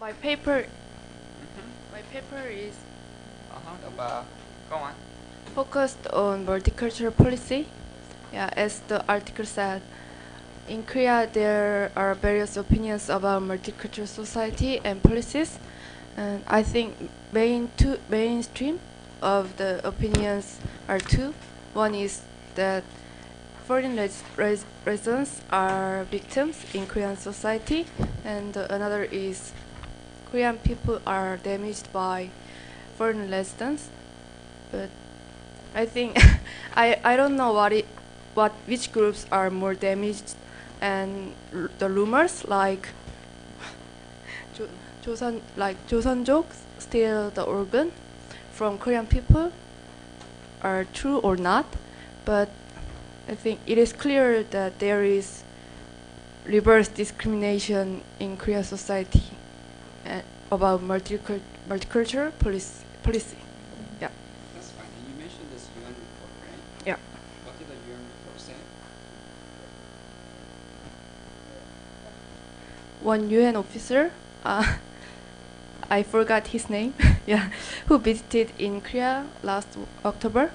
My paper. My paper is About, go on. focused on multicultural policy. Yeah, as the article said, in Korea there are various opinions about multicultural society and policies, and I think mainstream of the opinions are two. One is that foreign residents are victims in Korean society, and another is Korean people are damaged by foreign residents. But I think I don't know which groups are more damaged, and the rumors like Joseon족 steal the organ from Korean people are true or not, but I think it is clear that there is reverse discrimination in Korean society about multicultural policy. Yeah. That's fine. And you mentioned this UN report, right? Yeah. What did the UN report say? One UN officer, I forgot his name, yeah, who visited in Korea last October.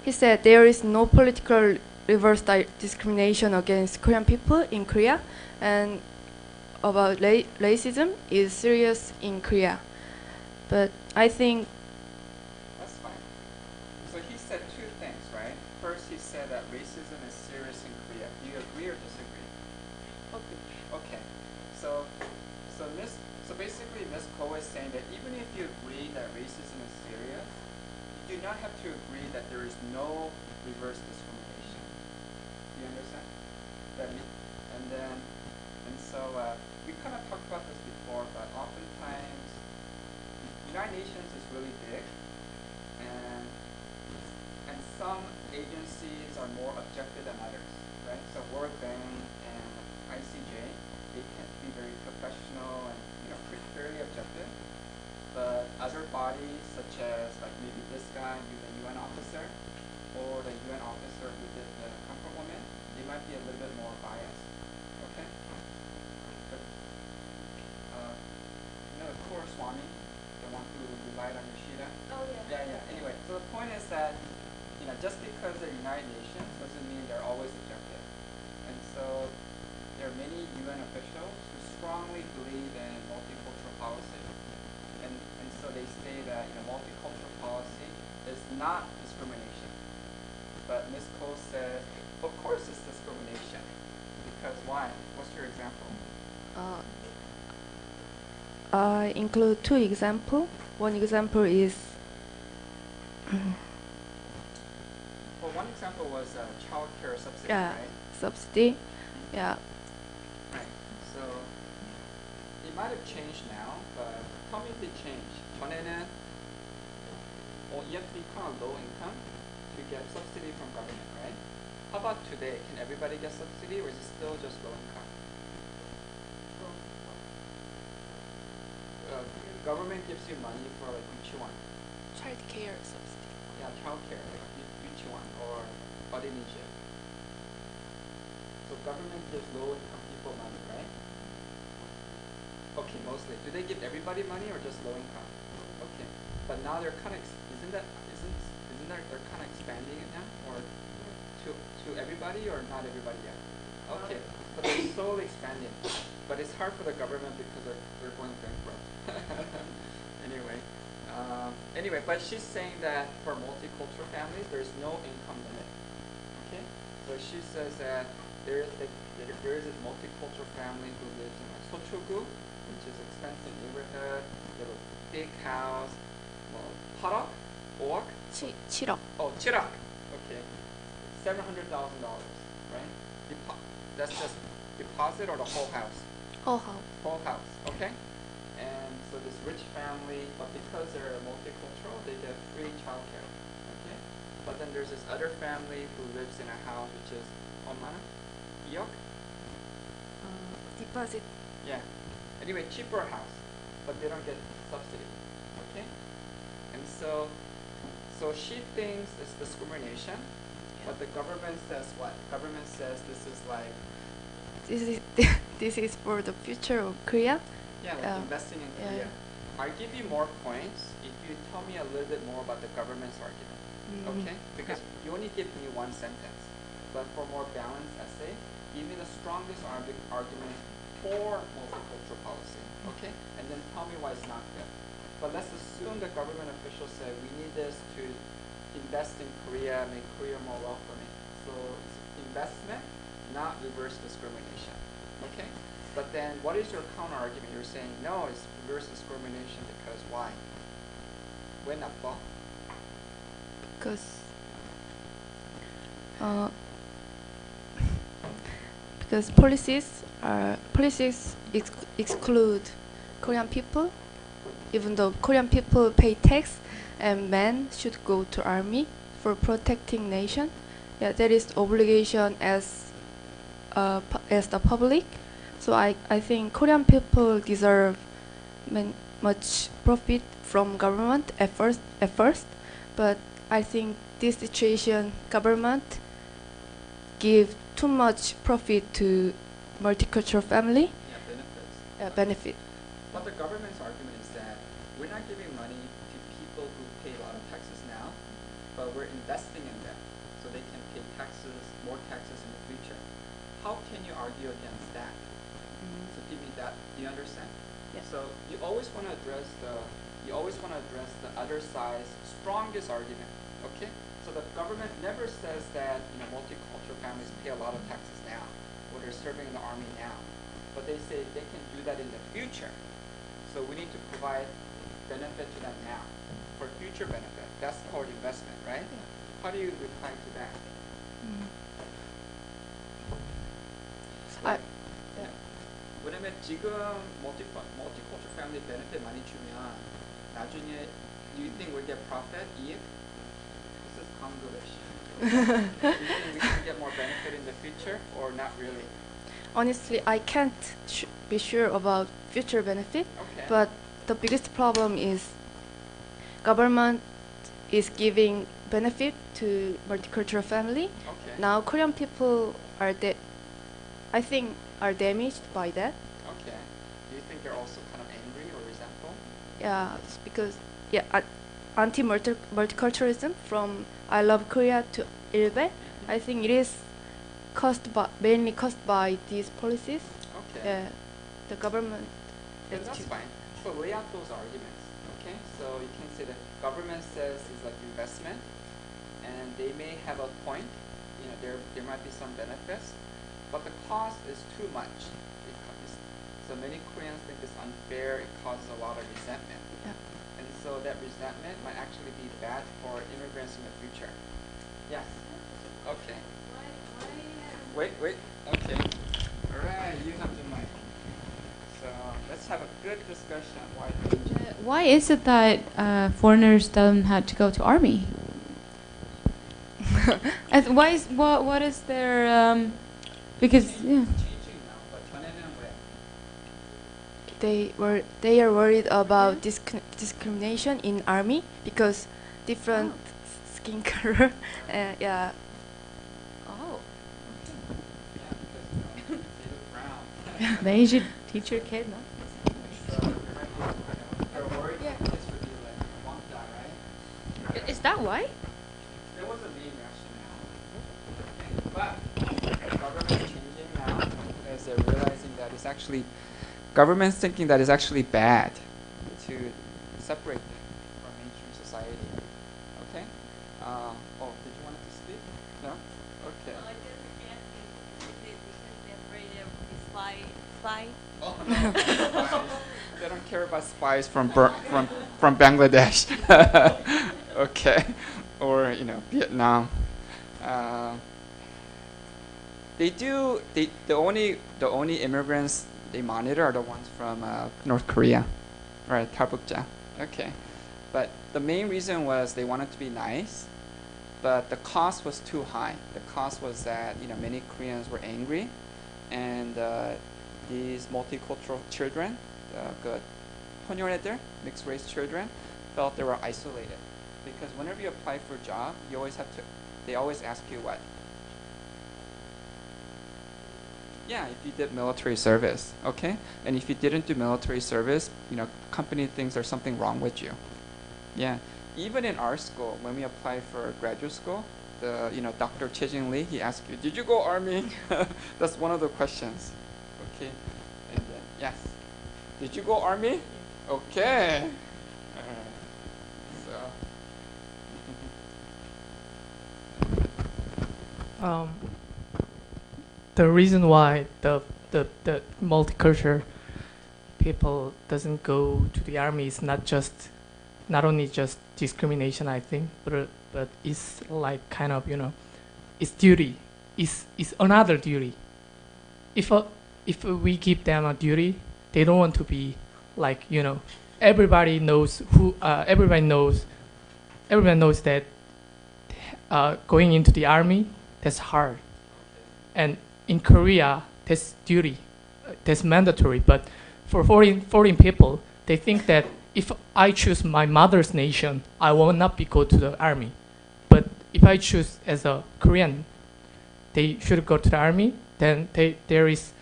He said there is no political reverse discrimination against Korean people in Korea, and about racism is serious in Korea. But I think That's fine. So he said two things, right? First, he said that racism is serious in Korea. Do you agree or disagree? Okay. So basically, Ms. Ko is saying that even if you agree that racism is serious, you do not have to agree that there is no reverse discrimination. Do you understand? We kind of talked about this before, but oftentimes United Nations is really big, and some agencies are more objective than others, right? So World Bank and ICJ, they tend to be very professional and fairly objective. But other bodies, such as like maybe this guy who's a UN officer, or the UN officer who did the comfort woman, they might be a little bit more biased. Okay. But Core Swami, the one who relied on Yoshida. Oh yeah. Yeah. Anyway, so the point is that just because they're United Nations doesn't mean they're always objective. And so there are many UN officials who strongly believe in multicultural policy. And so they say that multicultural policy is not discrimination. But Ms. Ko said, of course it's discrimination. Because why? What's your example? I include two examples. One example is Well, one example was child care subsidy, yeah, right? subsidy. Yeah. Right. So it might have changed now, but tell me if it changed. 전에는 you have to be kind of low income to get subsidy from government, right? How about today? Can everybody get subsidy, or is it still just low income? Government gives you money for like 유치원. Child care subsidy. Yeah, child care, like 유치원 or 어린이집. So government gives low income people money, right? Okay, mostly. Do they give everybody money or just low income? Okay, but now they're kind of isn't that they're kind of expanding it now, or to everybody or not everybody yet? Okay, but they're slowly expanding. But it's hard for the government because they're going bankrupt. Anyway, but she's saying that for multicultural families, there's no income limit. Okay, so she says that there is a multicultural family who lives in like Sochogu, which is expensive neighborhood. They have a big house. Well, 8억? 5억? 7억. Oh, 7억. Okay, $700,000, right? That's just deposit or the whole house? Whole house, okay? And so this rich family, but because they're multicultural, they get free childcare, okay? But then there's this other family who lives in a house which is 얼마나? 2억? Deposit. Yeah. Anyway, cheaper house, but they don't get subsidy, okay? And so she thinks it's discrimination, but the government says what? Government says this is like This is for the future of Korea, Yeah, like investing in Korea. I'll give you more points if you tell me a little bit more about the government's argument. Okay? Because you only give me one sentence. But for more balanced essay, give me the strongest argument for multicultural policy. Okay? And then tell me why it's not good. But let's assume the government officials said we need this to invest in Korea, make Korea more welcoming. So it's investment, not reverse discrimination. Okay? But then what is your counter argument? You're saying no, it's reverse discrimination because why? 왜 나빠? Because policies exclude Korean people, even though Korean people pay tax and men should go to army for protecting nation. Yeah, that is obligation as the public. So I think Korean people deserve much profit from government at first, but I think this situation government give too much profit to multicultural family. Yeah, benefits. Benefit. But the government's argument is that we're not giving money to people who pay a lot of taxes now, but we're investing in them so they can pay more taxes in the future. How can you argue against that? So give me that. Do you understand? Yeah. So you always want to address the other side's strongest argument. Okay? So the government never says that multicultural families pay a lot of taxes now, or they're serving in the army now, but they say they can do that in the future. So we need to provide benefit to them now for future benefit. That's called investment, right? Yeah. How do you reply to that? 왜냐면 지금 multicultural family benefit 많이 주면 나중에 you think we get profit, 이익? This is English. You think we can get more benefit in the future or not really? Honestly, I can't be sure about future benefit, Okay. but the biggest problem is government is giving benefit to multicultural family. Okay. Now Korean people are damaged by that. Okay. Do you think they're also kind of angry or resentful? Yeah, it's because anti-multiculturalism from I Love Korea to Ilbe, I think it is mainly caused by these policies. Okay. Yeah, the government. Then that's fine. So lay out those arguments. Okay. So you can say that government says it's like investment, and they may have a point. There might be some benefits, but the cost is too much. So many Koreans think it's unfair. It causes a lot of resentment. Yeah. And so that resentment might actually be bad for immigrants in the future. Yes. Okay. Wait. Okay. All right. You have the mic. So let's have a good discussion. Why is it that foreigners don't have to go to army? What is their because yeah. They are worried about discrimination in army because different skin color. Yeah. Oh. Yeah, because they look brown. Then you should teach your kid, no? They're worried that this would be like one guy, right? Is that why? There was a main rationale. But the government's changing now as they're realizing that it's actually government's thinking that it's actually bad to separate them from mainstream society. Okay? Did you want to speak? No? Okay. Well, I just asking, is it because they're afraid of spy? Oh, no. Spies. They don't care about spies from Bangladesh. Okay. Or, Vietnam. The only immigrants they monitor are the ones from North Korea, right? Talbukja. Okay. But the main reason was they wanted to be nice, but the cost was too high. The cost was that many Koreans were angry, and these multicultural children, mixed race children, felt they were isolated, because whenever you apply for a job, they always ask you what? Yeah, if you did military service, okay? And if you didn't do military service, company thinks there's something wrong with you. Yeah. Even in our school, when we apply for graduate school, Dr. Chejin Lee, he asked you, did you go army? That's one of the questions. Okay. And then, yes. Did you go army? Okay. So. The reason why the multicultural people doesn't go to the army is not only just discrimination, I think, but it's like kind of it's duty, it's another duty. If we give them a duty, they don't want to be like everybody knows that going into the army, that's hard. And in Korea, that's duty, that's mandatory. But for foreign people, they think that if I choose my mother's nation, I will not go to the army. But if I choose as a Korean, they should go to the army. Then there is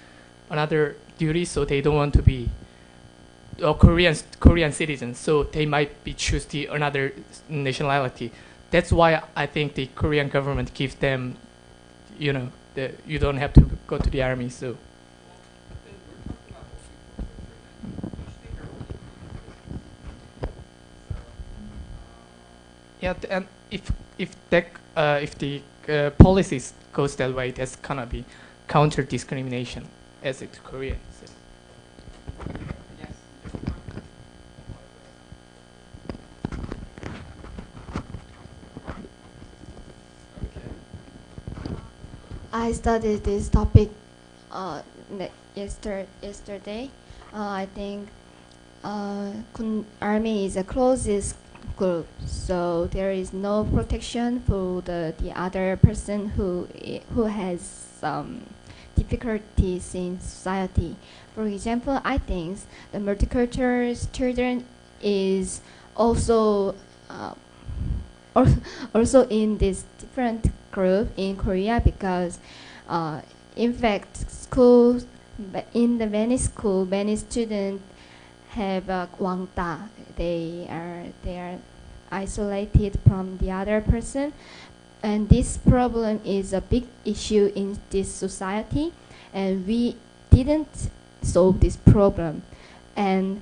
another duty, so they don't want to be a Korean citizens. So they might be choose another nationality. That's why I think the Korean government gives them, you don't have to go to the army. So. Yeah, and if the policies goes that way, that's gonna be counter discrimination as it's Korea. So. Yes. I studied this topic yesterday. I think army is a closest group, so there is no protection for the other person who has some difficulties in society. For example, I think the multicultural student is also in this different group in Korea because in fact schools in the many schools many students have wangta. They are isolated from the other person, and this problem is a big issue in this society, and we didn't solve this problem. And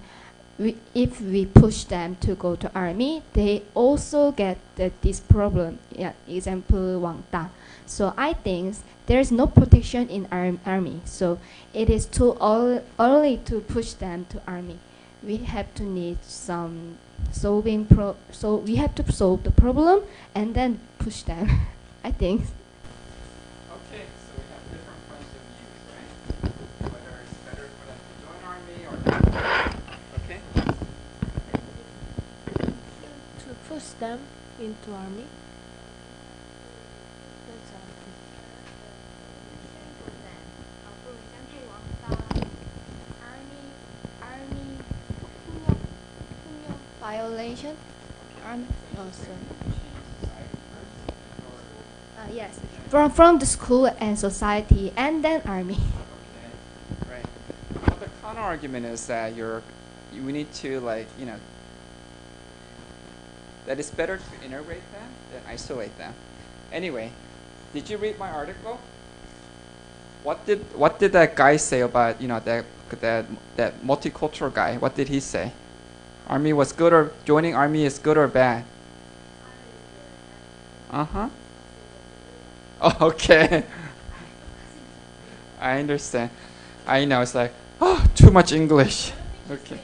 if we push them to go to army, they also get this problem. Yeah, example wangta. So I think there is no protection in army. So it is too early to push them to army. We have to need some solving so we have to solve the problem and then push them. I think. Okay, so we have different points of views, right? Whether it's better for them to join army or not. Okay. To push them into army. That's all. Violation. Yes. From the school and society and then army. Okay. Right. Well, the counter argument is that we need to that it's better to integrate them than isolate them. Anyway, did you read my article? What did that guy say about that multicultural guy? What did he say? Army was good, or joining army is good or bad? Uh-huh. Oh, okay. I understand. I know, it's like, oh, too much English. Okay.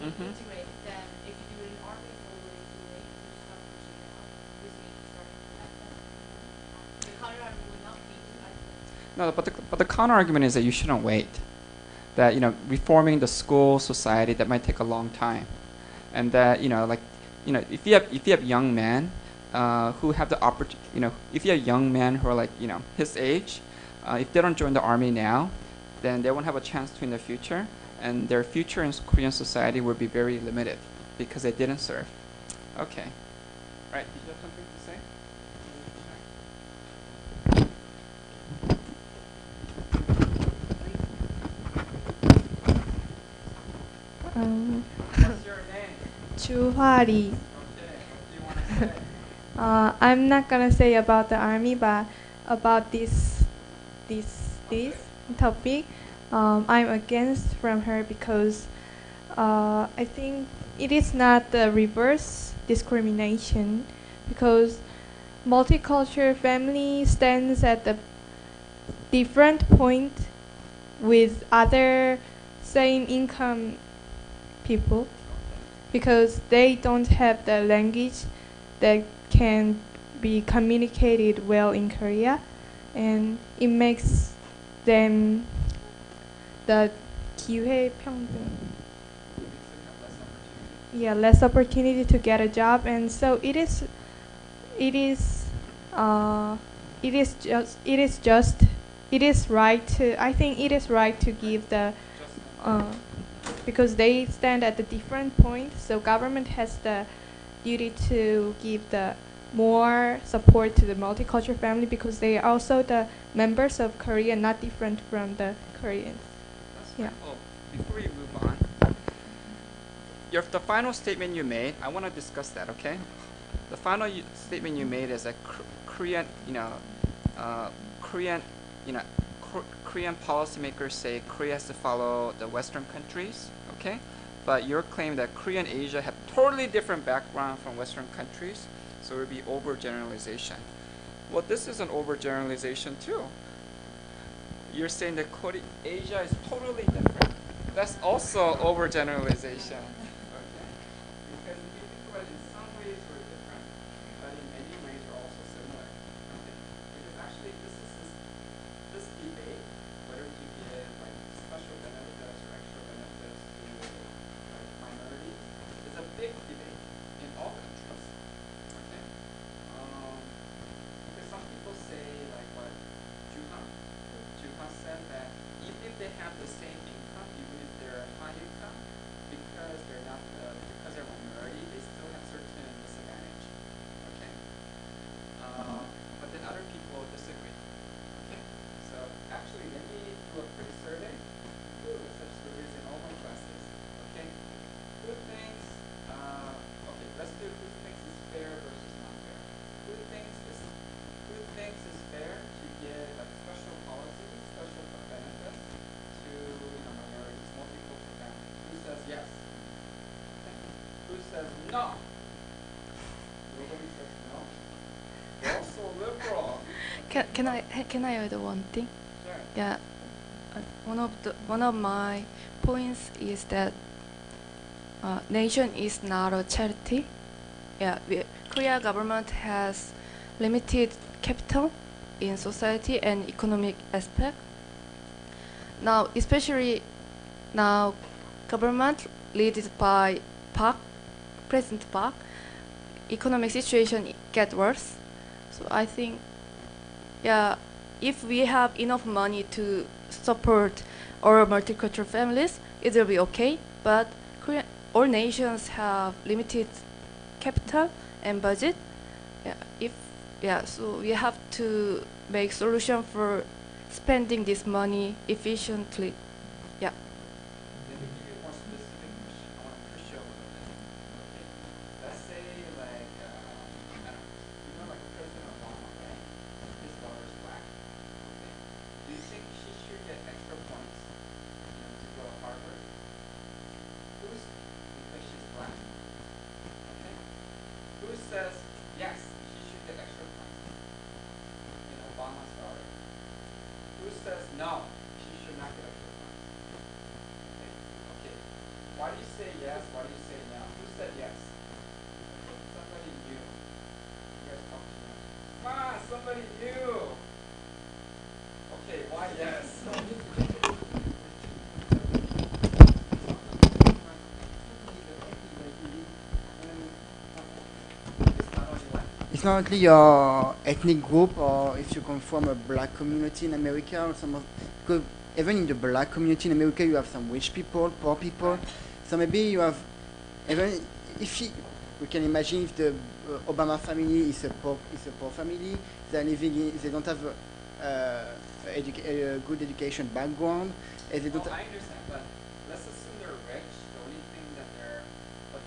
Integrate them. If you do it in army, it's already too late. You just have to push it out. You just need to start at them. The counter argument would not be to isolate. No, but the counter argument is that you shouldn't wait. That reforming the school society, that might take a long time, and that if you have young men who have the opportunity, if you have young men who are his age, if they don't join the army now, then they won't have a chance to in the future. and their future in Korean society would be very limited because they didn't serve. Okay. Right. Did you have something to say? What's your name? Chuhari. Okay. What do you want to say? I'm not gonna say about the army, but about this topic. I'm against from her because I think it is not the reverse discrimination, because multicultural family stands at the different point with other same income people, because they don't have the language that can be communicated well in Korea, and it makes them the 기회 평등. Yeah, less opportunity to get a job, and so it is right to, I think it is right to give the because they stand at the different point, so government has the duty to give the more support to the multicultural family, because they are also the members of Korea, not different from the Koreans. Yeah. Oh, before we move on, the final statement you made, I want to discuss that. Okay. The final statement you made is that Korean policymakers say Korea has to follow the Western countries. Okay. But your claim that Korean Asia have totally different background from Western countries, so it would be overgeneralization. Well, this is an overgeneralization too. You're saying that Asia is totally different. That's also overgeneralization. Okay? Because if you think about it, in some ways we're different, but in many ways we're also similar. Okay? Because actually this debate, whether to give like special benefits or extra benefits to minorities, is a big debate in all countries. Okay? Because some people say, like what Juhan said, that even if they have the same income, even if they're high income, because they're not because they're minority, they still have certain disadvantage. Okay? But then other people disagree. Okay? So actually, let me do a quick survey. Such surveys in all my classes. Okay? Who thinks? Okay, let's do who thinks is fair versus not fair. Who thinks is fair to give like special policies, special benefits to minorities, multicultural families? Who says yes? Okay. Who says no? Nobody says no. We're all so liberal. Can I add one thing? Sure. Yeah, one of my points is that nation is not a charity. Yeah, Korea government has limited capital in society and economic aspect. Now, especially now, government led by President Park, economic situation get worse. So I think, yeah, if we have enough money to support our multicultural families, it will be okay. But all nations have limited capital and budget. So we have to make solution for spending this money efficiently. Yeah. Let me give you a more specific question. I want to push you a little bit. Okay. Let's say like I don't know, like President Obama, right? His daughter is black. Okay. Do you think she should get extra points, to go to Harvard? Because she's black. Okay. Who says yes, she should get extra points? Obama's daughter. Who says no, she should not get extra points? Okay. Why do you say yes? Why do you say no? Who said yes? Somebody new. You guys talk too much. Come on, somebody new. Okay, why yes? It's not only your ethnic group, or if you come from a black community in America or some of, because even in the black community in America, you have some rich people, poor people. So maybe you have, even if we can imagine if the Obama family is a poor family, they're living in, they don't have a good education background, and they don't. I understand, but let's assume they're rich. The only thing that they're, but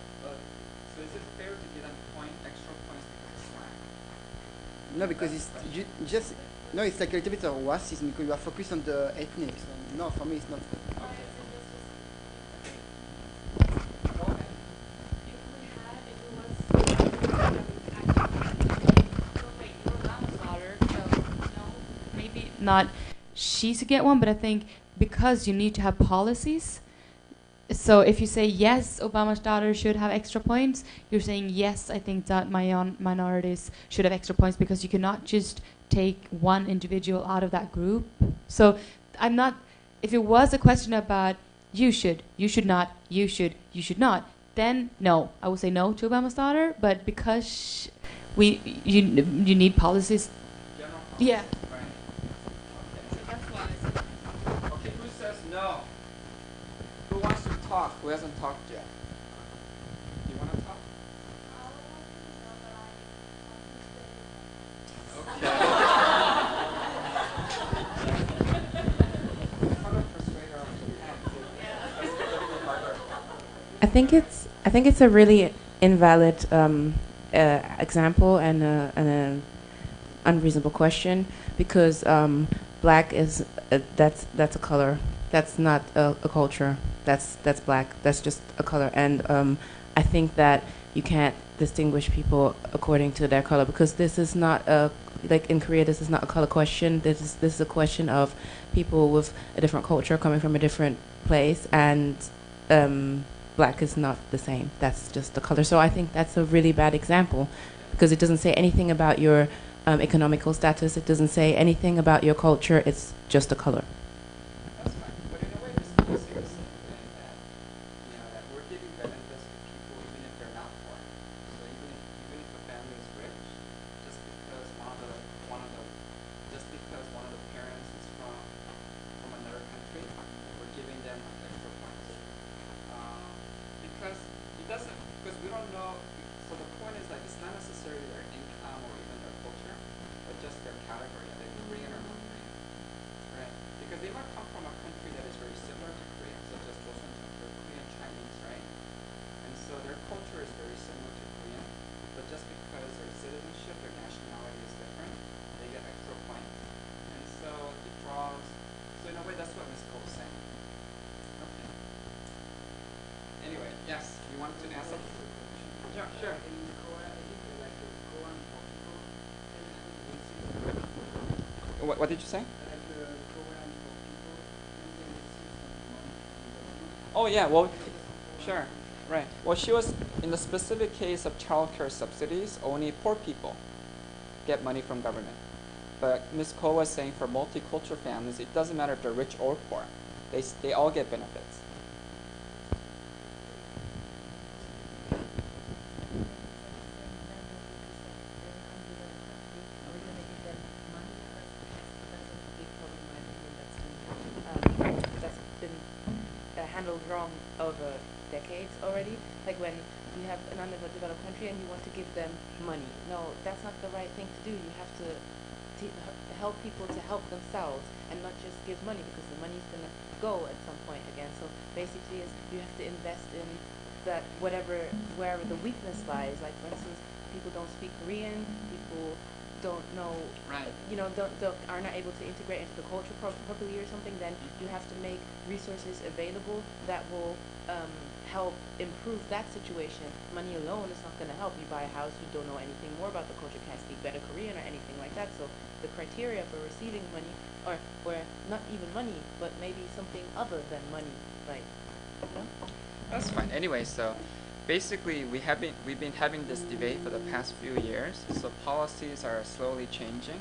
so is it fair to give them extra points because of slang? No, because it's just no. It's like a little bit of racism because you are focused on the ethnic. So no, for me, it's not. Not she should get one, but I think because you need to have policies. So if you say yes, Obama's daughter should have extra points, you're saying yes, I think that minorities should have extra points because you cannot just take one individual out of that group. So I'm not, if it was a question about you should not, you should not, then no, I would say no to Obama's daughter, but because you need policies. Yeah. Okay, who says no? Who wants to talk? Who hasn't talked yet? Do you want to talk? I think it's a really invalid example and an unreasonable question because black is that's a color. That's not a culture. That's black. That's just a color. And I think that you can't distinguish people according to their color because this is not a, like in Korea, this is not a color question. This is a question of people with a different culture coming from a different place, and black is not the same. That's just the color. So I think that's a really bad example because it doesn't say anything about your economical status. It doesn't say anything about your culture. It's just a color. That's fine. But in a way, this is the same thing that, that we're giving benefits to people even if they're not poor. So even if a family is rich, just because one of the parents is from another country, we're giving them extra points. Because we don't know. So the point is it's not necessarily their income or even their culture, but just their category. Are they Korean or not Korean? Right? Because they might come from a country that is very similar to Korea, such as Korean Chinese, right? And so their culture is very similar to Korean, but just because their citizenship, their nationality is different, they get extra points. And so it draws. So in a way, that's what Ms. Cole is saying. Okay. Anyway, yes, you wanted to ask something? Yeah, sure. What did you say? Oh yeah, well, sure, right. Well, she was in the specific case of childcare subsidies. Only poor people get money from government. But Ms. Ko was saying for multicultural families, it doesn't matter if they're rich or poor. They all get benefits. Handled wrong over decades already. Like when you have an underdeveloped country and you want to give them money. No, that's not the right thing to do. You have to help people to help themselves and not just give money because the money's going to go at some point again. So basically you have to invest in that wherever the weakness lies. Like for instance, people don't speak Korean, people don't know, right. Are not able to integrate into the culture properly or something, then you have to make resources available that will help improve that situation. Money alone is not going to help. You buy a house, you don't know anything more about the culture, can't speak better Korean or anything like that. So the criteria for receiving money, or not even money, but maybe something other than money, like. That's fine. Anyway, so basically we've been having this debate for the past few years. So policies are slowly changing.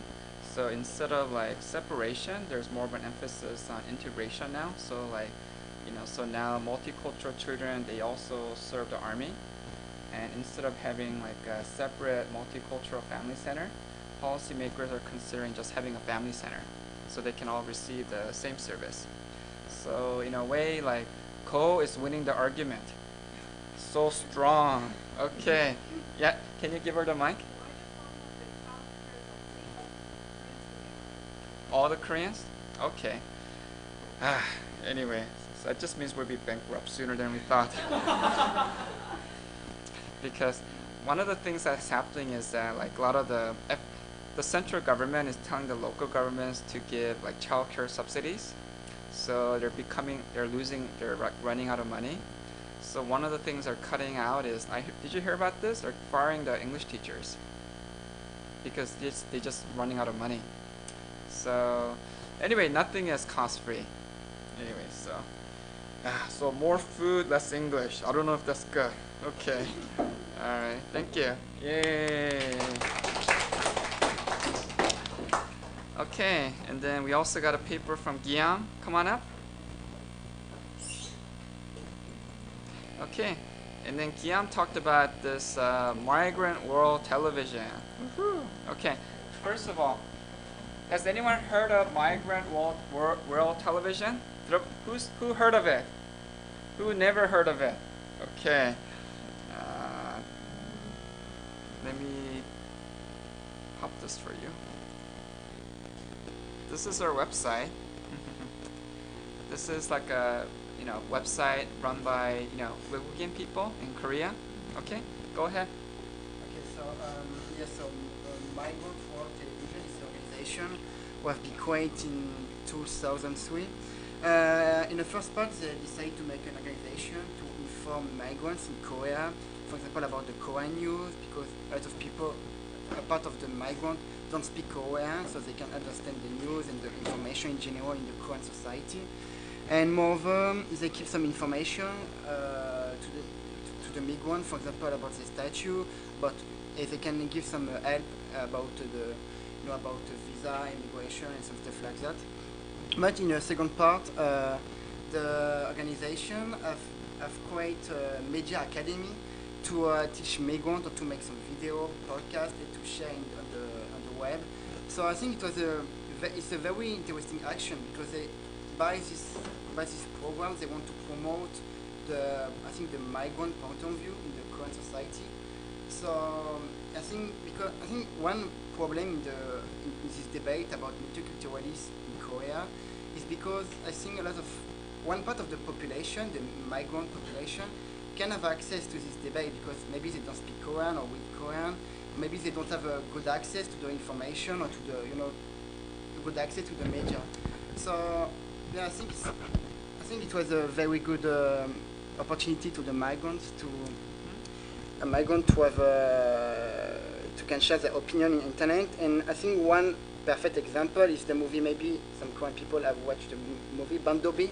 So instead of separation, there's more of an emphasis on integration now. So so now multicultural children, they also serve the army. And instead of having a separate multicultural family center, policymakers are considering just having a family center. so they can all receive the same service. So in a way, like Ko is winning the argument. So strong. Okay. Yeah. Can you give her the mic? All the Koreans? Okay. Anyway, so that just means we'll be bankrupt sooner than we thought. Because one of the things that's happening is that like a lot of the central government is telling the local governments to give like childcare subsidies. So they're running out of money. So one of the things they're cutting out is, did you hear about this? They're firing the English teachers because they're just running out of money. So anyway, nothing is cost-free. Anyway, so more food, less English. I don't know if that's good. Okay. All right. Thank you. Yay. Okay, and then we also got a paper from Guillaume. Come on up. Okay, and then Guillaume talked about this migrant world television. Okay, first of all, has anyone heard of migrant world television? Who heard of it? Who never heard of it? Okay. Let me pop this for you. This is our website. This is like a website run by Wegugian people in Korea. Okay, go ahead. Okay, so Migrant World Television is an organization was created in 2003. In the first part, they decided to make an organization to inform migrants in Korea, for example, about the Korean news, because a lot of people, a part of the migrant, don't speak Korean, so they can understand the news and the information in general in the Korean society. And moreover, they give some information to the migrant, for example, about the statue, but they can give some help about about the visa, immigration, and some stuff like that. But in the second part, the organization have created a media academy to teach migrants or to make some video, podcast, and to share on the web. So I think it's a very interesting action because by this program they want to promote the migrant point of view in the current society. So I think one problem in this debate about multiculturalism in Korea is because I think one part of the population, the migrant population, can have access to this debate because maybe they don't speak Korean or read Korean, maybe they don't have a good access to the information or to the good access to the media. So yeah, I think it was a very good opportunity to the migrants to have to can share their opinion on the internet. And I think one perfect example is the movie. Maybe some Korean people have watched the movie Bandobi.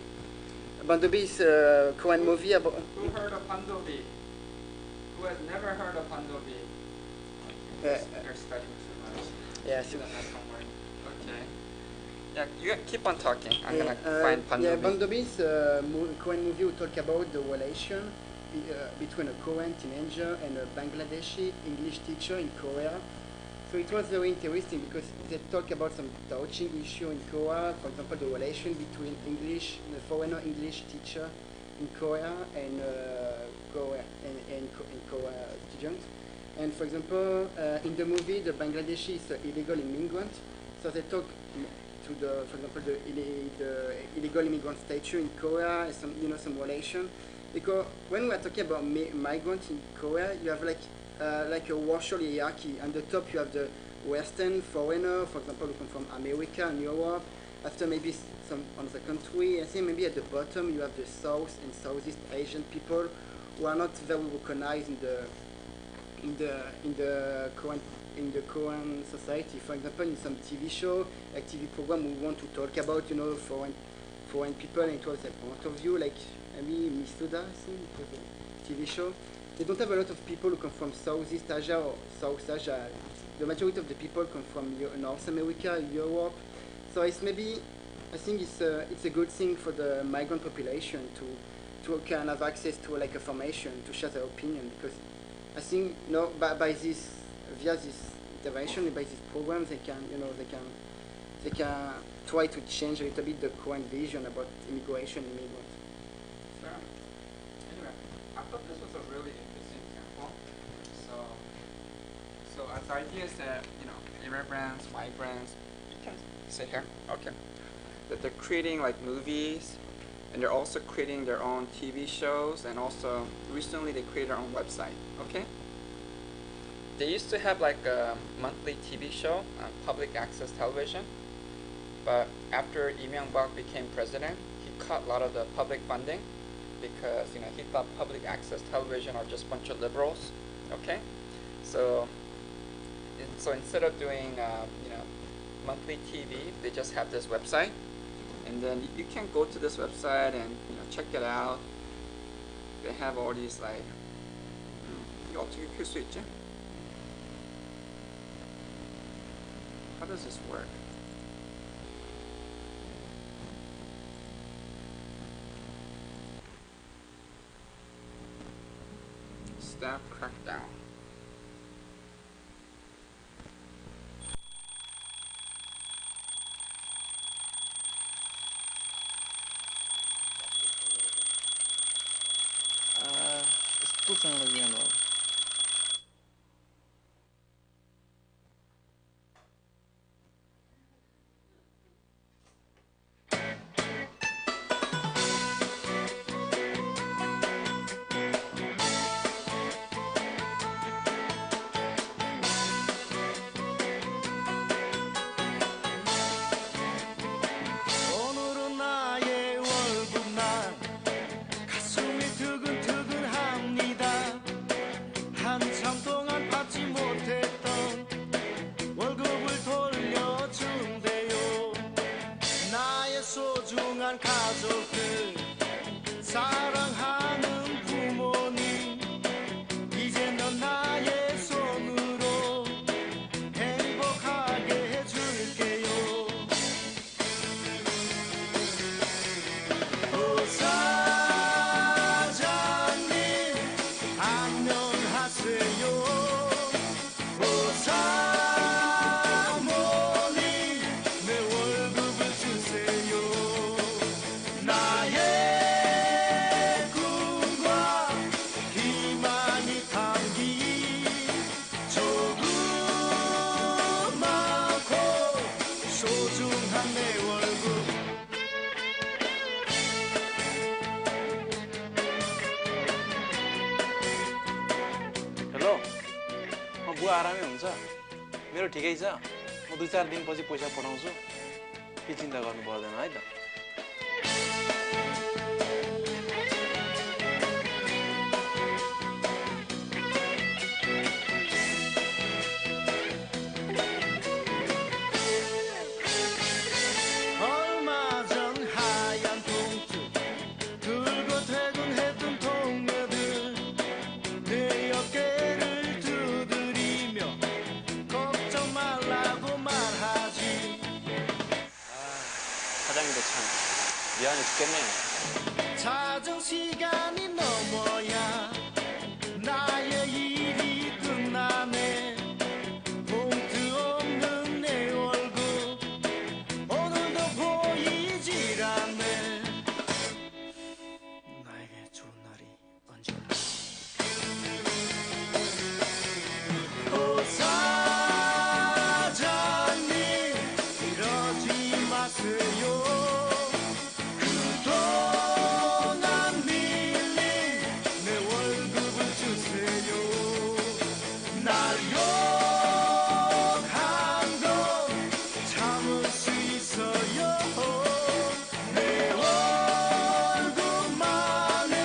Bandobi is a Korean movie about. Who heard of Bandobi? Who has never heard of Bandobi? They're studying too much. Yeah. So okay. Yeah, you keep on talking. I'm gonna find Bandobi. Yeah, Bandobi is a Korean movie who talk about the relation between a Korean teenager and a Bangladeshi English teacher in Korea. So it was very interesting because they talk about some touching issue in Korea. For example, the relation between the foreigner English teacher in Korea and Korea students. And for example, in the movie, the Bangladeshi is an illegal immigrant. So they talk to for example, the illegal immigrant statue in Korea, and some relation. Because when we are talking about migrants in Korea, you have like a racial hierarchy. On the top, you have the Western foreigner, for example, who come from America and Europe. After maybe some other country, I think maybe at the bottom you have the South and Southeast Asian people who are not very recognized in the Korean society. For example, in some TV show, like TV program, we want to talk about foreign people, and it was a point of view, like maybe Misuda, I think it was a TV show. They don't have a lot of people who come from Southeast Asia or South Asia. The majority of the people come from North America, Europe. So I think it's a good thing for the migrant population to can have access to like information, to share their opinion, because I think via this intervention, by this program, they can they can try to change a little bit the current vision about immigration and immigrants. Sure. Anyway, I thought this was a really interesting example. So as ideas that, immigrants, migrants, you can sit here, okay, that they're creating like movies, and they're also creating their own TV shows, and also recently they created their own website, okay? They used to have like a monthly TV show on public access television, but after Lee Myung-bak became president, he cut a lot of the public funding because he thought public access television are just a bunch of liberals, okay? So instead of doing monthly TV, they just have this website, and then you can go to this website and check it out. They have all these like 이거 어떻게 켤 수 있지? How does this work? Staff crackdown. 스포츠장을 위한 거. 오늘은 나의 월급날 가슴이 두근두근합니다. 한참 동안 받지 못했던 월급을 돌려준대요. 나의 소중한 가족들, 사랑하는 부모님, 이제 넌 나의 손으로 행복하게 해줄게요. 사장님 안녕하세요. 사모님 내 월급을 주세요. 나의 꿈과 희망이 담긴 조그맣고 소중한 내 월급. Hello बुवा आरामै हुन्छ मेरो ठिकै छ म 2-4 दिनपछि पैसा पठाउँछु के चिन्ता गर्नु पर्दैन है त 얼마 전 하얀 봉투 들고 퇴근했던 동료들 내 어깨를 두드리며 걱정 말라고 말하지. 사장님도 참 미안해 죽겠네요. 자정 시간이 넘어야 나의 일이 끝나네. 봉투 없는 내 월급 오늘도 보이질 않네. 나에게 좋은 날이 언제 올까? 오 사장님 이러지 마세요. 그동안 밀린 내 월급을 주세요. 날 욕한 거 참을 수 있어요. 내 월급만은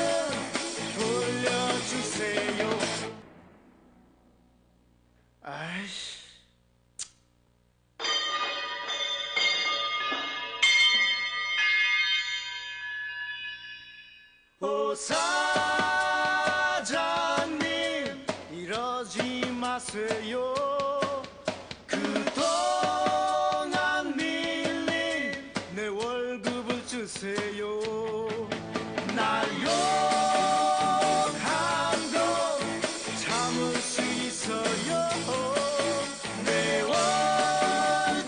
돌려주세요. 아이씨. 오 사장님 이러지 마세요. 그동안 밀린 내 월급을 주세요. 날 욕한 거 참을 수 있어요. 내 월급만은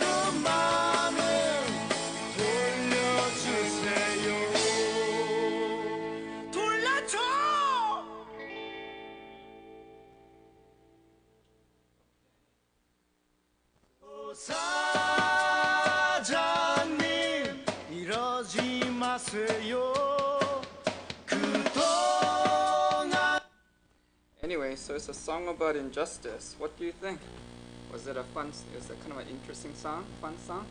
사장님 이러지 마세요. 그동안 Anyway, so it's a song about injustice. What do you think? Was it a fun? Was it kind of an interesting song? Fun song?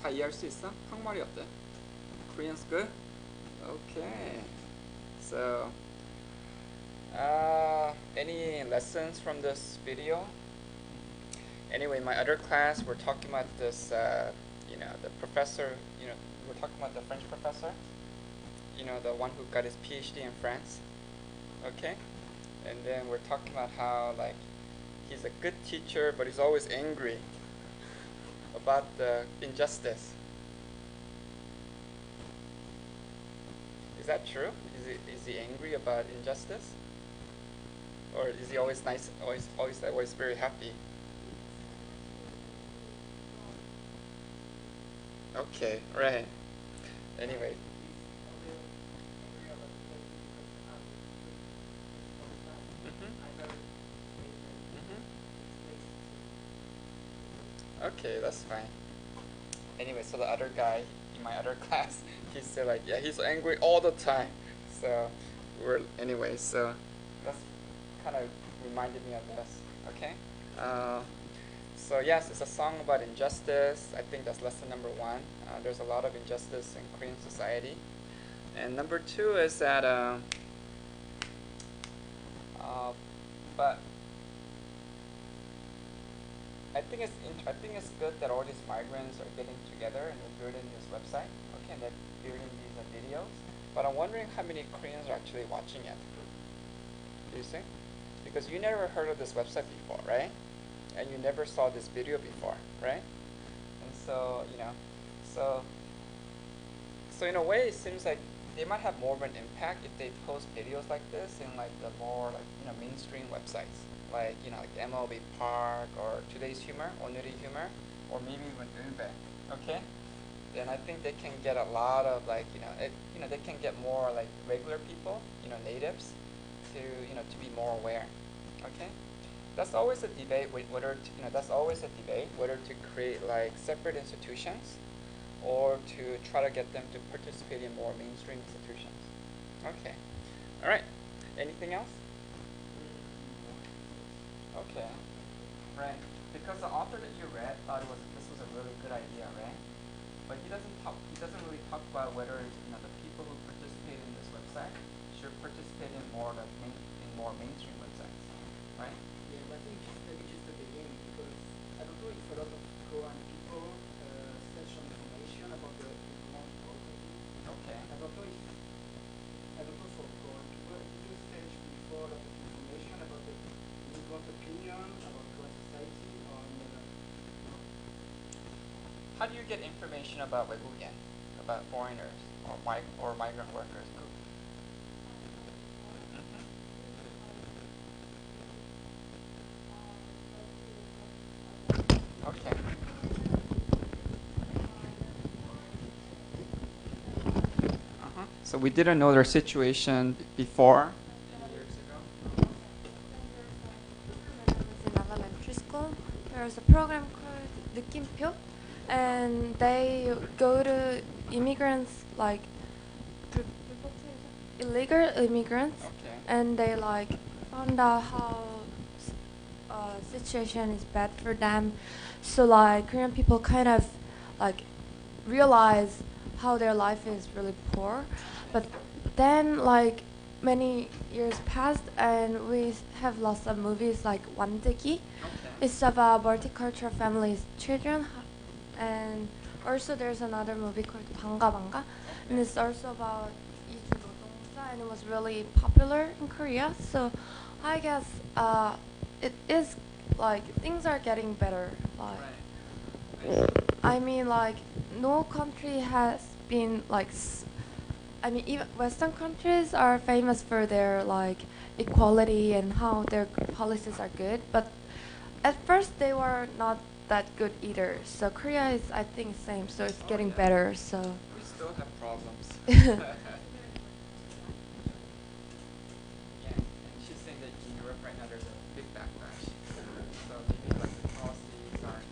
다 이해할 수 있어? 한국말이 어때? Korean's good? Okay. So, any lessons from this video? Anyway, in my other class, we're talking about this, the professor, we're talking about the French professor, the one who got his PhD in France, okay? And then we're talking about how, like, he's a good teacher, but he's always angry about the injustice. Is that true? Is he angry about injustice? Or is he always nice, always very happy? Okay, right. Anyway. Okay, that's fine. Anyway, so the other guy in my other class, he said like, yeah, he's angry all the time. So so that's kind of reminded me of this. Okay. So yes, it's a song about injustice. I think that's lesson number 1. There's a lot of injustice in Korean society. And number 2 is that, but I think it's good that all these migrants are getting together and they're building this website. Okay, and they're building these videos. But I'm wondering how many Koreans are actually watching it. Do you see? Because you never heard of this website before, right? And you never saw this video before, right? And so, so in a way, it seems like they might have more of an impact if they post videos like this in like the more like mainstream websites, like like MLB Park or Today's Humor, 오늘의 Humor, or maybe even Unbe. Okay, then I think they can get a lot of like they can get more like regular people, natives, to be more aware. Okay. That's always a debate whether to create like separate institutions or to try to get them to participate in more mainstream institutions. Okay. All right. Anything else? Okay. Right. Because the author that you read thought this was a really good idea, right? But he doesn't really talk about whether the people who participate in this website should participate in more mainstream websites, right? Yeah, but I think maybe just the beginning, because I don't know if a lot of Korean people search some information about the Korean culture. Okay. I don't know for Korean people, if you search before a lot of information about the immigrant opinion, about Korean society, or How do you get information about 외국인, about foreigners or migrant workers? Okay. So we didn't know their situation before. Years ago. In elementary school, there's a program called 느낌표, and they go to immigrants, like illegal immigrants, Okay. and they like found out how situation is bad for them. So like Korean people kind of like realize how their life is really poor, but then like many years passed and we have lots of movies like Wandegi. Okay. It's about multicultural families, children, and also there's another movie called Banga Banga, and it's also about 이주 노동자, and it was really popular in Korea. So I guess it is like things are getting better. Like I mean, like no country has been like. I mean, even Western countries are famous for their like equality and how their policies are good, but at first they were not that good either. So Korea is, I think, same. So it's getting better. So We still have problems. Yeah, and she's saying that in Europe right now there's a big backlash. So maybe like the policies aren't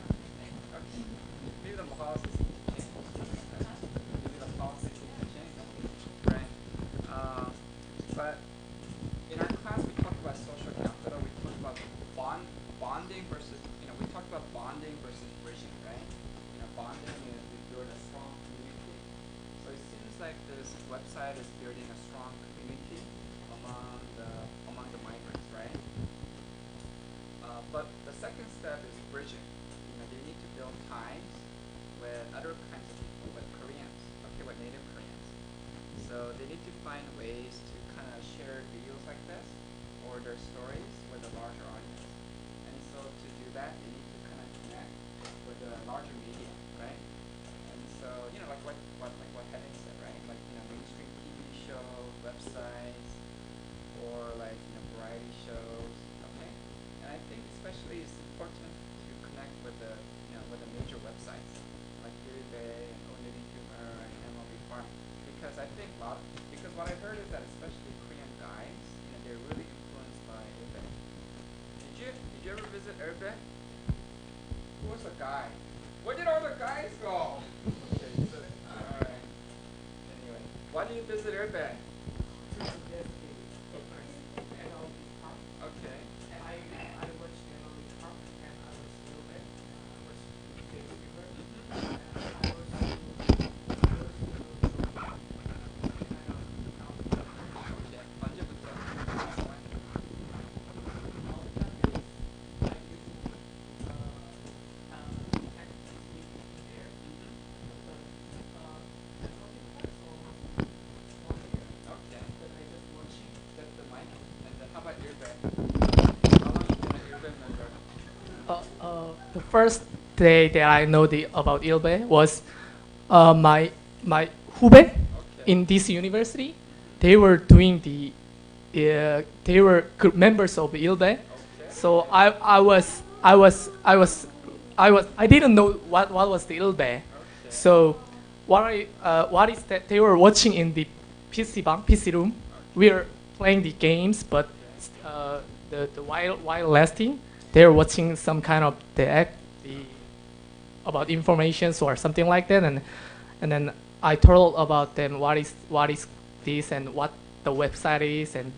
this website is building a strong community among the migrants, right? But the second step is bridging. They need to build ties with other kinds of people, with Koreans, with native Koreans. So they need to find ways to kind of share videos like this or their stories with a larger audience. And so to do that, they need to kind of connect with a larger media, right? And so, like what Henning said, right? Like, mainstream TV shows, websites, or like, variety shows, okay? And I think especially it's important to connect with the major websites like eBay and Only Humor and MLB Farm, because I think because what I heard is that especially Korean guys, they're really influenced by eBay. Did you ever visit eBay? Who was the guy? Where did all the guys go? Okay, so, all right. Anyway, why do you visit eBay? Okay. And I watched the MLB Park and I watched a little bit. I watched the YouTuber and I watched Okay. 언제부터? Okay. That's the mic. And then how about earbag? How long you been an earbag member? The first day that I know about Ilbe was my hube in this university. They were doing they were members of Ilbe. So I didn't know what was the Ilbe. So what is that they were watching in the PC room. We were playing the games, but while lasting, they were watching some kind of the about informations or something like that, and then I told about them what is this and what the website is, and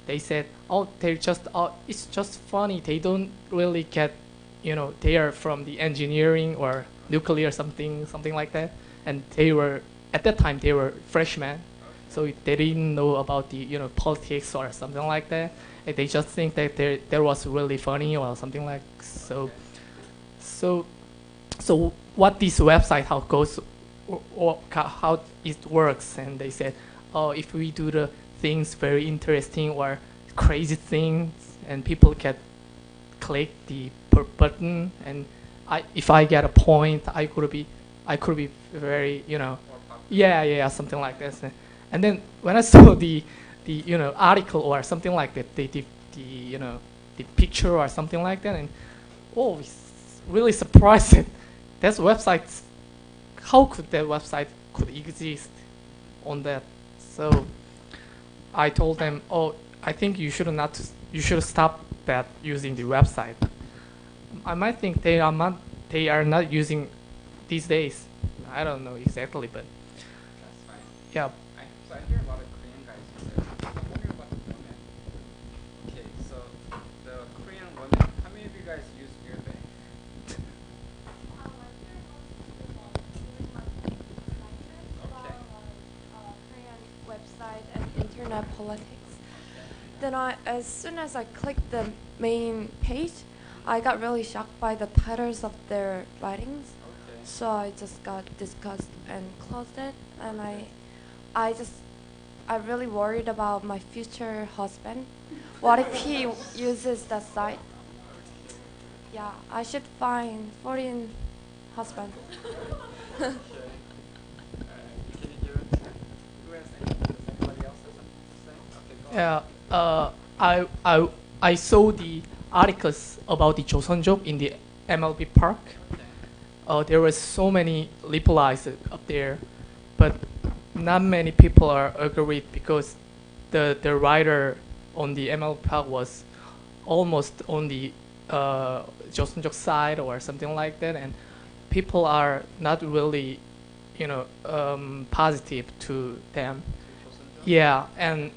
they said, it's just funny. They don't really get, they are from the engineering or nuclear something like that, and they were at that time they were freshmen, so they didn't know about the politics or something like that. And they just think that there was really funny or something like so. So what this website how goes or how it works, and they said, if we do the things very interesting or crazy things, and people can click the button, and if I get a point, I could be very something like this. And then when I saw the article or something like that, the picture or something like that, and it's really surprised. That website, how could that website could exist on that? So I told them, I think you should stop that using the website. I might think they are not using these days. I don't know exactly, but That's fine. yeah. So I hear a lot of Korean guys use it. I'm wondering about the women. Okay, so the Korean women, how many of you guys use earbag? Korean website and internet politics. Then as soon as I clicked the main page, I got really shocked by the titles of their writings. Okay. So I just got disgusted and closed it. And I really worried about my future husband. What if he uses that site? Yeah, I should find foreign husband. Okay. Can you give it? Who has anything? Does anybody else have something to say? Okay, go ahead. I saw the articles about the Joseonjok in the MLB Park. Okay. There were so many replies up there, but not many people are agreed because the writer on the MLB Park was almost on the Joseonjok side or something like that, and people are not really, positive to them. Yeah, and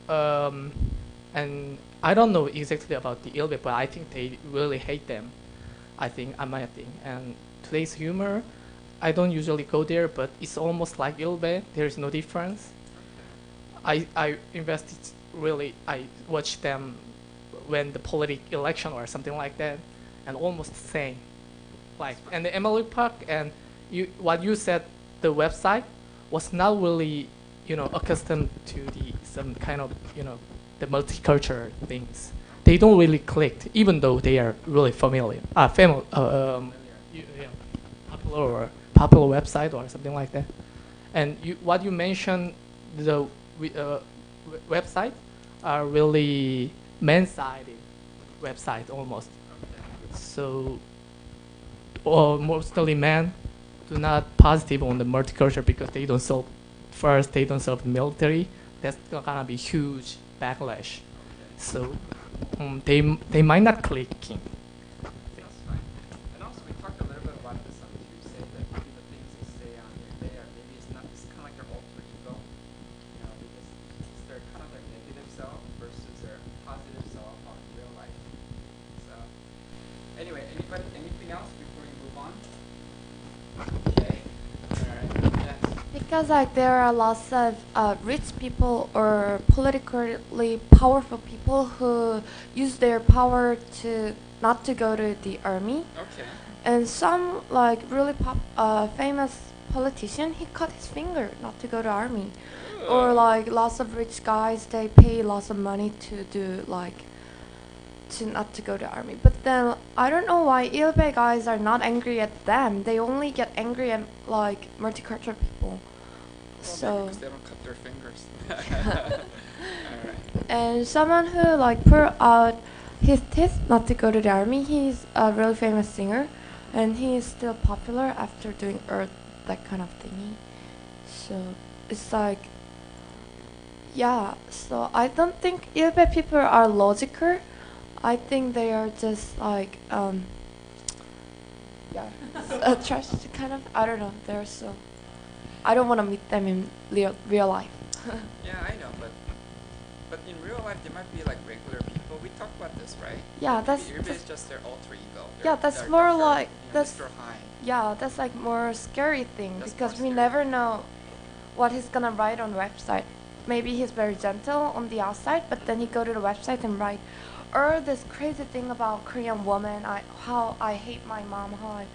I don't know exactly about the Ilbe, but I think they really hate them. I might think. And today's humor, I don't usually go there, but it's almost like Ilbe. There is no difference. I invested really. I watch them when the political election or something like that, and almost the same. Like and the Emily Park and what you said, the website was not really accustomed to the some kind of the multicultural things. They don't really click, even though they are really familiar, popular website or something like that. And what you mentioned, the website are really man-sided website almost. So, mostly men do not positive on the multicultural because they don't serve the military. That's gonna be huge backlash. So they might not clicking. That's fine. And also we talked a little bit about this on Tuesday, that maybe the things they say on there, maybe it's not, it's kind of like their alter ego, because it's their kind of their negative self versus their positive self out in real life. So anyway, anything else before we move on? Okay. All right. Yes. Because like there are lots of rich people or politically powerful people who use their power to not to go to the army, Okay. and some like really famous politician, he cut his finger not to go to army, or like lots of rich guys, they pay lots of money to do like to not to go to army. But then I don't know why Ilbe guys are not angry at them. They only get angry at like multicultural people. So Because they don't cut their fingers. All right. and someone who like pulled out his teeth not to go to the army, he's a really famous singer, and he is still popular after doing Earth, that kind of thingy. So it's like, yeah. So I don't think Ilbe people are logical. I think they are just like trash kind of. I don't know. They're so. I don't want to meet them in real life. Yeah, I know, but in real life they might be like regular people. We talked about this, right? Yeah, that's. Everybody is just their alter ego. Yeah, that's more like that's. Mr. High. Yeah, that's like more scary thing That's because more we scary. never know what he's gonna write on the website. Maybe he's very gentle on the outside, but then he go to the website and write, or this crazy thing about Korean woman. How I hate my mom, how I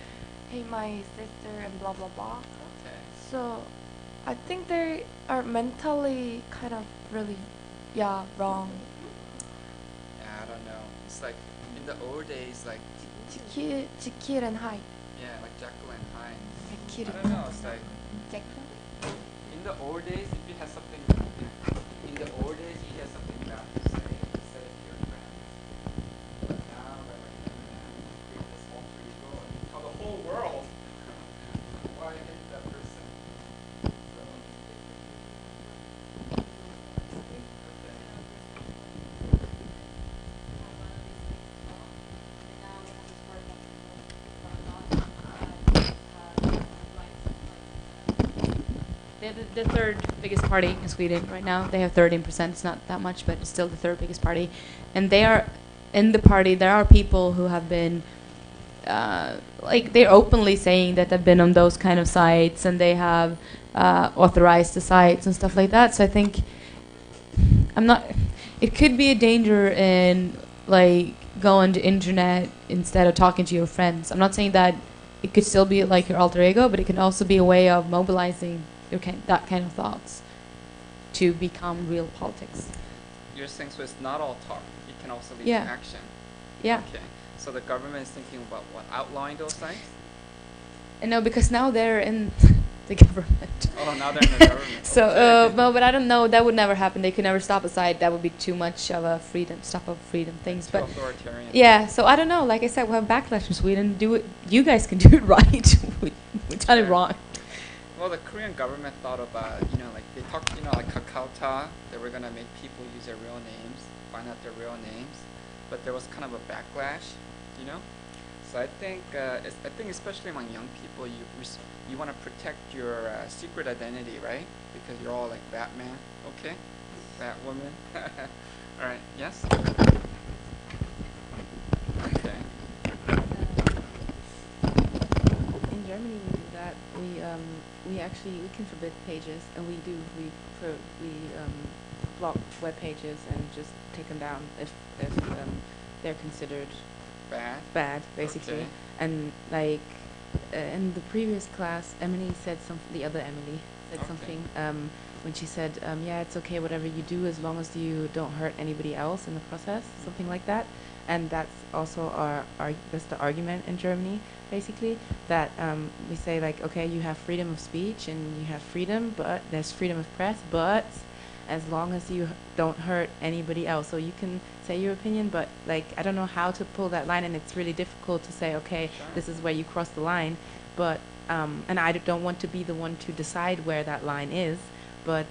hate my sister, and blah blah blah. Okay. So, I think they are mentally kind of really, wrong. Yeah, I don't know. It's like in the old days, like Jikir and Hyde. yeah, like Jekyll and Hyde. I Jikir. don't know. It's like in the old days, if you had something, in the old days, you had something bad to say, say it to your friends. But now, when we're internet, we have this alter ego and we tell the whole world why I hate that person. So, They're the third biggest party in Sweden right now. They have 13%. It's not that much, but it's still the third biggest party. And they are in the party. There are people who have been, like they're openly saying that they've been on those kind of sites and they have authorized the sites and stuff like that. So I think it could be a danger in like going to internet instead of talking to your friends. I'm not saying that it could still be like your alter ego, but it can also be a way of mobilizing that kind of thoughts to become real politics. you're saying so it's not all talk. It can also lead Yeah. to action. Yeah. Okay. So the government is thinking about what? Outlawing those sites? And no, because now they're in the government. Oh, now they're in the government. So, Okay. but I don't know. That would never happen. They could never stop a site. That would be too much of a stop of freedom things. Too But authoritarian. yeah, so I don't know. Like I said, we have backlash in Sweden. Do it. You guys can do it right. we done it Sure. wrong. Well, the Korean government thought about, like they talked, like Kakao, they were gonna make people use their real names, find out their real names, but there was kind of a backlash, So I think, especially among young people, you want to protect your secret identity, right? Because you're all like Batman, okay? Batwoman. All right. Yes. Okay. In Germany, we do that. We we actually we can forbid pages, and we do we block web pages and just take them down if they're considered Bad. basically. Okay. And like in the previous class, Emily said the other Emily said Okay. something when she said, yeah, it's okay whatever you do as long as you don't hurt anybody else in the process, something like that. And that's also that's the argument in Germany, basically, that we say like, okay, you have freedom of speech and you have freedom, but there's freedom of press, but as long as you don't hurt anybody else. So you can say your opinion, but like I don't know how to pull that line, and it's really difficult to say, okay, Sure. this is where you cross the line. But and I don't want to be the one to decide where that line is, but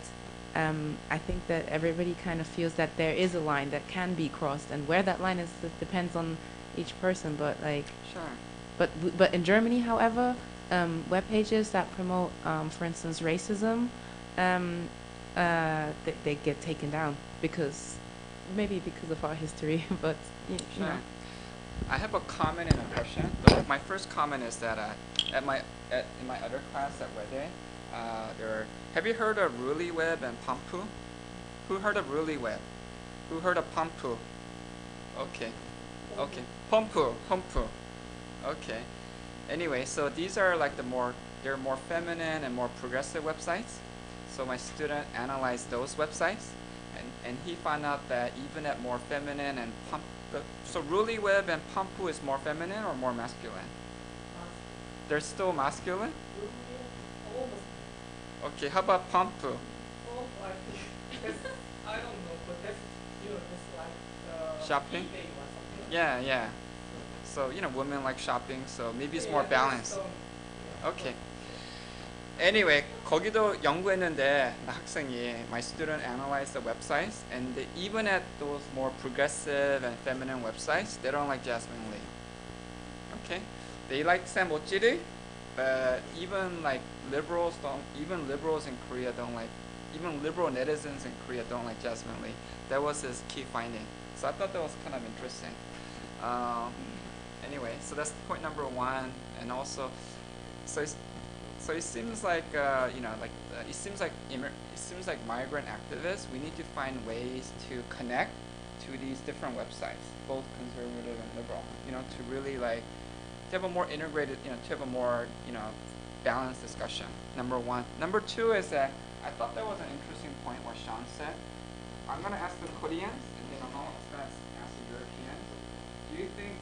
I think that everybody kind of feels that there is a line that can be crossed, and where that line is, it depends on each person. But like, Sure. but in Germany, however, web pages that promote, for instance, racism, they get taken down because of our history. But you Sure. know. I have a comment and a question. My first comment is that in my other class at Wede, have you heard of Ruliweb and Pampu? Who heard of Ruliweb? Who heard of Pampu? Okay. Pampu. Okay. Anyway, so these are like they're more feminine and more progressive websites. So my student analyzed those websites, and he found out that even at more feminine and so Ruliweb and Pampu is more feminine or more masculine? They're still masculine? Okay, how about Pampu? I don't know, but that's it's like Shopping? eBay or something. Yeah. So women like shopping, so maybe it's more balanced. Okay. Anyway, 거기도 연구했는데 학생이 my student analyzed the websites, and even at those more progressive and feminine websites, they don't like Jasmine Lee. Okay, they like Sam Ochiri, but even liberals in Korea don't like, even liberal netizens in Korea don't like Jasmine Lee. That was his key finding. So I thought that was kind of interesting. Anyway, so that's point number one, and also, so it seems like it seems like migrant activists, we need to find ways to connect to these different websites, both conservative and liberal. To really to have a more integrated, to have a more balanced discussion. Number one. Number two is that I thought that was an interesting point what Sean said. I'm going to ask the Koreans, and then I'm also going to ask the Europeans. Do you think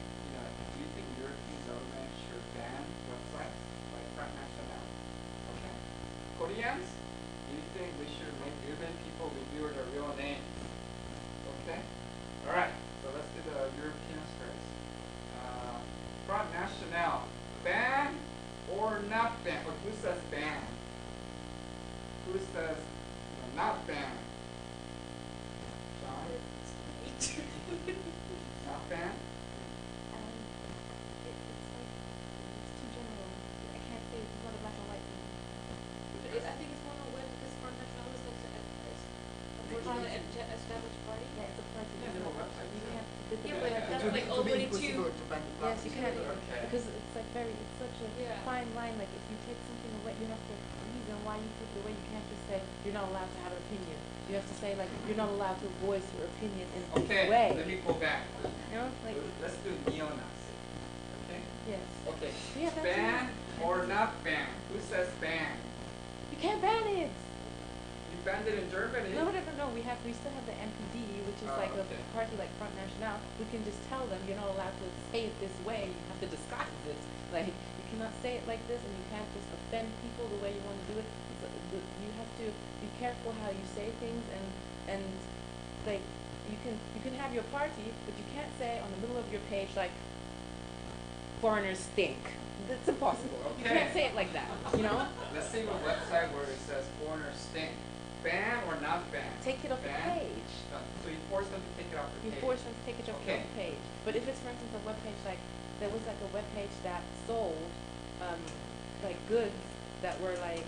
European government should ban websites like Front National? Okay. Koreans, do you think we should make European people reveal their real names? Okay. All right. So let's do the Europeans first. Front National, ban or not ban? Or who says ban? Who says not ban? John? Not ban? I think it's more on web because Front National is like we're trying to establish party. Yeah, it's a party. Yeah, there's a website. Yeah, but that's It like would be already too. impossible to ban the Yes, you can, Okay. because it's such a Yeah. fine line. Like if you take something away, you have to reason why you take it away. You can't just say you're not allowed to have an opinion. You have to say like you're not allowed to voice your opinion in this Okay, way. let me go back. You know, like Let's do neo-Nazi. Okay? yes. Okay. Yeah, that's Ban or not ban? Who says ban? You can't ban it. You banned it in Germany. No. We still have the MPD, which is Oh, like okay. a party like Front National. We can just tell them you're not allowed to say it this way. You have to disguise it. Like you cannot say it like this, and you can't just offend people the way you want to do it. You have to be careful how you say things, and like you can have your party, but you can't say on the middle of your page like foreigners stink. That's impossible. You Okay. can't say it like that. You know. Let's see a website where it says foreigners stink. Ban or not ban? Take it off Ban? the page. So you force them to take it off the You page. force them to take it off Okay. the page. But if it's, for instance, a web page like there was like a web page that sold like goods that were like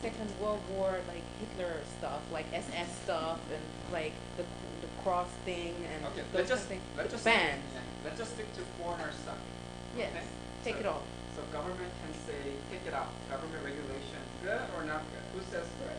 Second World War like Hitler stuff, like SS stuff, and like the cross thing and Okay, those let's just kind of things. let's just Ban. let's just stick to foreigner stuff. Yes. Okay? Take So- it off. So government can say, take it out. Government regulation, good or not good? Who says good?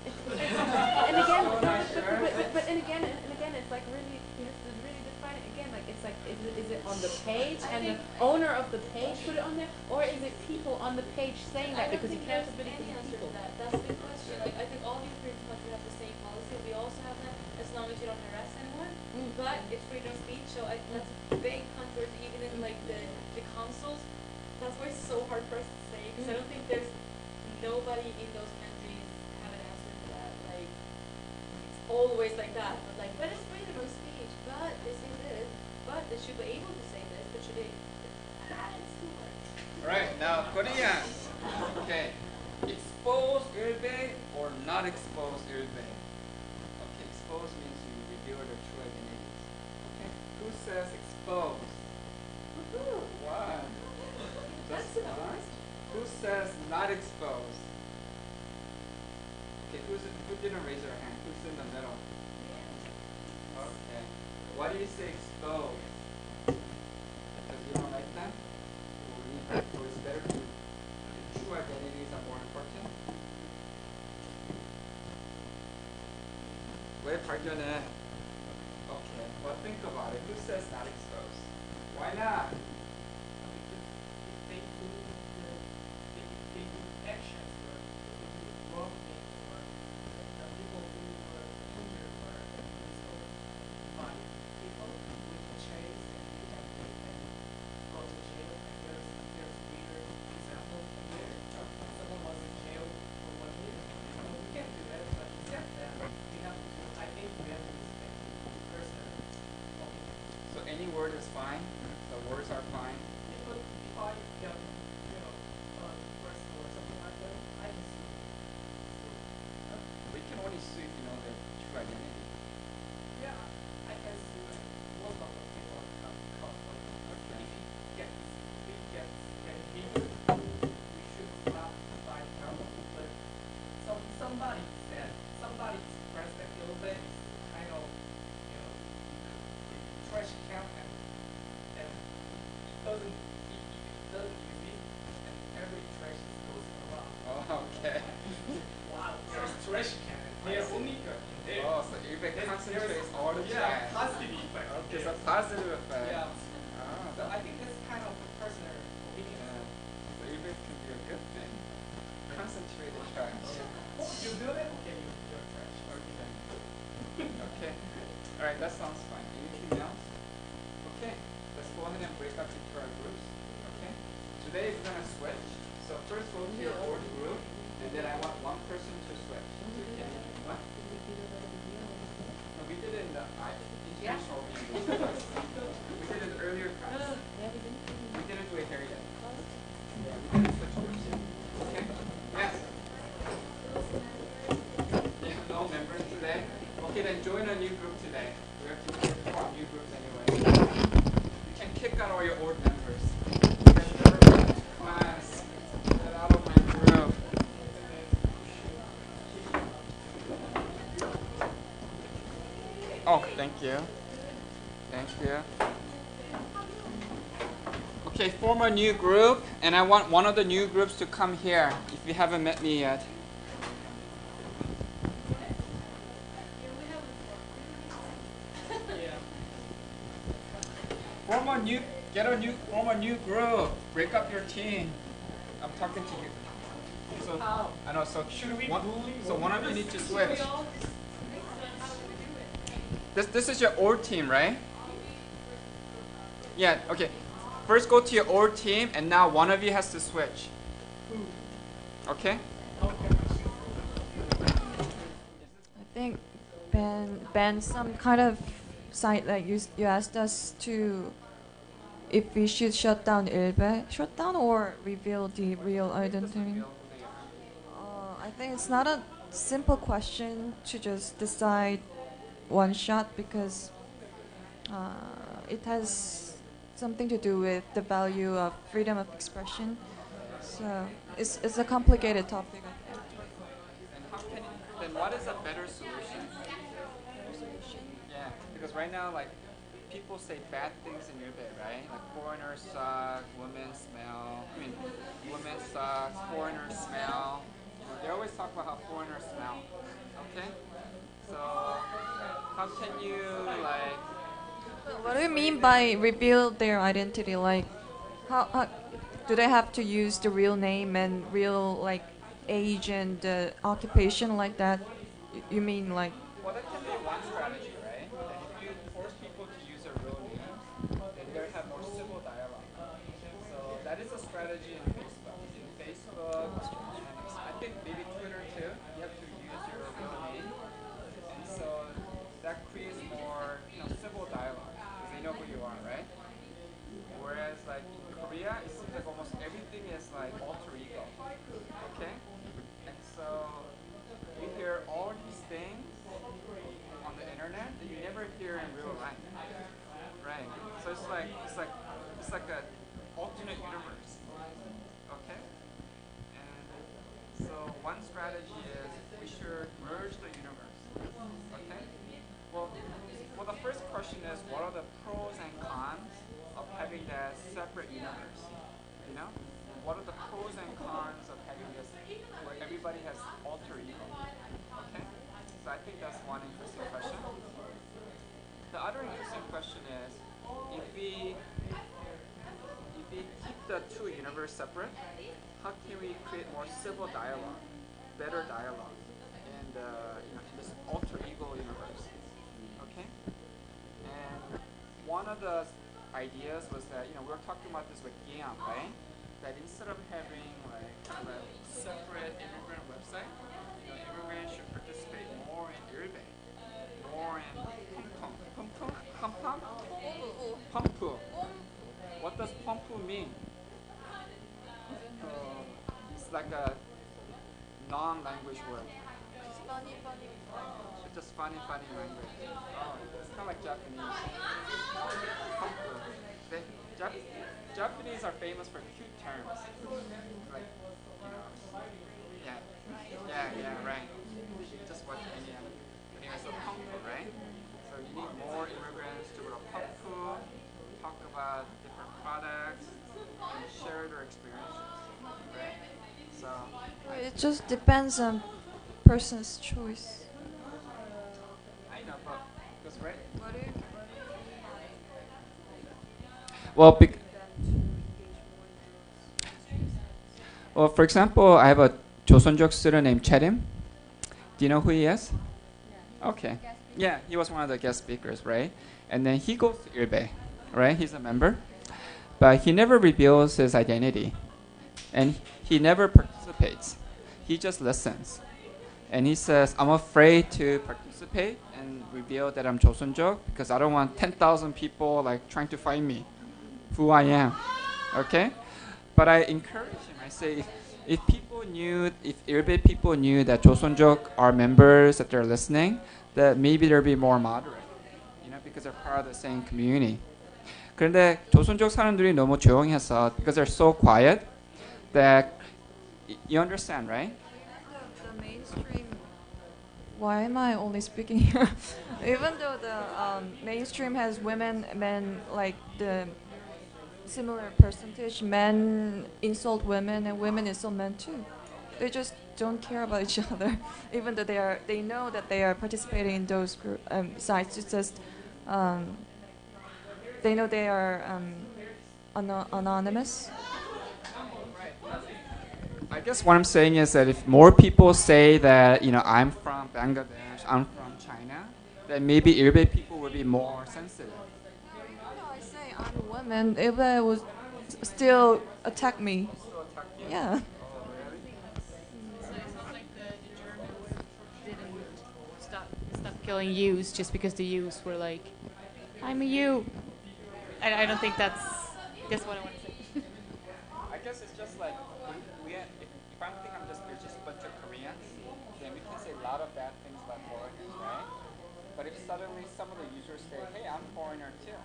And again, So not sure. but and again, it's like really, you have to really define it again. Like it's like, is it on the page and the owner of the page put it on there, or is it people on the page saying that because you can't put it any in answer to people? that. That's the question. Like, I think all these pretty much we have the same policy. We also have that as long as you don't harass anyone. But it's freedom of speech, so that's a big controversy even in like the councils. That's why it's so hard for us to say because I don't think there's nobody in those countries have an answer to that. Like it's always like that. But it's freedom of speech. But they say this. But they should be able to say this. But should they? It's too hard. All right, now Korean. Okay, expose 일배 or not expose 일배? Okay, expose means you reveal the true identities. Okay, who says expose? One. Just one. Who says not expose? Okay, who didn't raise their hand? Who's in the middle? Okay. Why do you say expose? Because you don't like them? Or it's better to true identities are more important? 왜 발견해? Okay, well think about it. Who says not exposed? Why not? They do actions or they do wrong things or the people who were injured were discovered by people with chase and you can take them go to jail. And there's weird example here. Someone was in jail for 1 year. We can't do that, but except that we have to. I think we have to respect the person. So any word is fine? The words are fine? If I get, person or something like that, I can sue. We can only sue if you know their true identity. Yeah, I can sue most of the people come like if we get legal, we should stop by council. But somebody expressed that Ilbe is kind of trash can and it doesn't exist and every trash goes around. Oh, okay. Wow, there's trash can. There's only in there. Oh, so Ilbe concentrates all the Yeah, trash. positive effect. Okay, so positive effect. Yeah. Ah, So I think that's kind of a personal opinion. yeah. So Ilbe can be a good thing. Concentrated trash. You do it? Okay, you're trash. Okay. Okay. All right, that sounds fine. Anything else? Okay. Let's go ahead and break up into our groups. Okay. Today we're gonna switch. So first go to your old group, and then I want one person to switch. Okay. What? No, we did it in the international meeting. We did it earlier class. We didn't do it here yet. Yeah, we didn't switch groups yet. Okay. Yes. Yeah, no members today. Okay, then join a new group today. We have to form new groups anyway. You can kick out all your old members. Class, get out of my group. Oh, thank you. Thank you. Okay, form a new group, and I want one of the new groups to come here if you haven't met me yet. Form a new group. Break up your team. I'm talking to you. So I know. So should we? One of you need to switch. This is your old team, right? Yeah. Okay. First, go to your old team, and now one of you has to switch. Okay. I think ban some kind of site like you asked us to if we should shut down Ilbe, shut down or reveal the real identity. I think it's not a simple question to just decide one shot because it has something to do with the value of freedom of expression. So it's a complicated topic, I think. And how can then what is a better solution? Because right now, like, people say bad things in Irbe, right? Like foreigners suck, women smell. I mean, women suck, foreigners smell. They always talk about how foreigners smell. Okay? So how can you like? What do you mean by reveal their identity? Like, how do they have to use the real name and real like age and occupation like that? You mean like? Well, that can be one strategy, right? And if you force people to use their real names, then they'll have more civil dialogue. So that is a strategy in Facebook. And I think maybe Twitter too. You have to use your real name, and so that creates more, civil dialogue because they know who you are, right? Whereas like in Korea, it seems like almost everything is like alter ego. Okay, and so you hear all these things on the internet that you never hear in real life, right? So it's like a alternate universe, okay? And so one strategy is we should merge the universe, okay? Well, the first question is what are the pros and cons of having that separate universe? You know, what are the pros and cons of having this where everybody has alter ego? Okay, so I think that's one interesting question. The other interesting question is if we keep the two universe separate, how can we create more civil dialogue, better dialogue, and in this alter ego universe? Okay, and one of the ideas was that we were talking about this with Guillaume, right? That instead of having like a separate immigrant website, immigrants should participate more in Irbe, more in Pumpu. What does Pumpu mean? It's like a non-language word. It's just funny language. Oh, it's kind of like Japanese. Pumpu. Japanese are famous for cute terms. Like, yeah, right. You should just watch any anime. Anyway, so Pumpu, right? So you need more immigrants to go to Pumpu, talk about different products, and share their experiences, right? So It just depends on person's choice. I know, but because right. What do you? Well, well, for example, I have a 조선족 student named Cherim. Do you know who he is? Okay. Yeah, he was one of the guest speakers, right? And then he goes to Irbe, right? He's a member. But he never reveals his identity. And he never participates. He just listens. And he says, I'm afraid to participate and reveal that I'm 조선족 because I don't want 10,000 people like trying to find me, who I am. Okay? But I encourage him. I say, if Irbe people knew that 조선족 are members, that they're listening, that maybe they'll be more moderate, because they're part of the same community. 그런데 조선족 사람들이 너무 조용해서, because they're so quiet, that you understand, right? The mainstream. Why am I only speaking here? Even though the mainstream has women, men, like the similar percentage, men insult women and women insult men too. They just don't care about each other, even though they know that they are participating in those sites. It's just they know they are anonymous. I guess what I'm saying is that if more people say that I'm from Bangladesh, I'm from China, then maybe Irbe people will be more sensitive. I say I'm a woman, if they would still attack me. Yeah. So it's not like the Germans didn't stop killing Jews just because the Jews were like, I'm a Jew. I don't think that's what I want to say. I guess it's just like if I'm thinking there's just a bunch of Koreans, then we can say a lot of bad things about foreigners, right? But if suddenly some of the users say, hey, I'm a foreigner too,